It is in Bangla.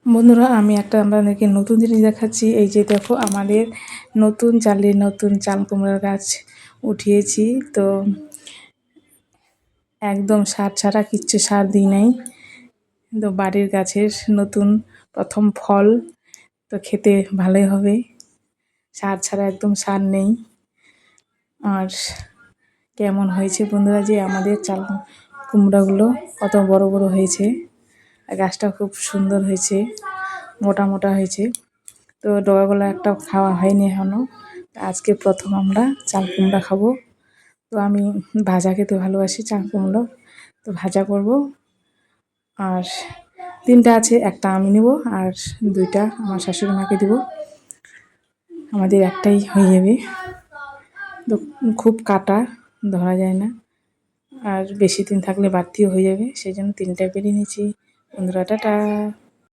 বন্ধুরা, আমি আপনাদেরকে নতুন জিনিস দেখাচ্ছি। এই যে দেখো, আমাদের নতুন চাল কুমড়ার গাছ উঠিয়েছি। তো একদম সার ছাড়া, কিচ্ছু সার দিই নাই। তো বাড়ির গাছের নতুন প্রথম ফল, তো খেতে ভালোই হবে। সার ছাড়া, একদম সার নেই। আর কেমন হয়েছে বন্ধুরা, যে আমাদের চাল কুমড়াগুলো কত বড় বড় হয়েছে। গাছটা খুব সুন্দর হয়েছে, মোটা মোটা হয়েছে। তো ডগাগুলো একটাও খাওয়া হয়নি এখনও। আজকে প্রথম আমরা চাল কুমড়া খাবো। তো আমি ভাজা খেতে ভালোবাসি চাল কুমড়ো, তো ভাজা করব। আর 3টা আছে, একটা আমি নেব আর 2টা আমার শাশুড়ি মাকে দেবো। আমাদের একটাই হয়ে যাবে। তো খুব কাটা, ধরা যায় না। আর বেশি দিন থাকলে বাড়তিও হয়ে যাবে, সেই জন্য 3টা বেরিয়ে নিয়েছি। বন্ধুরা, টাটা।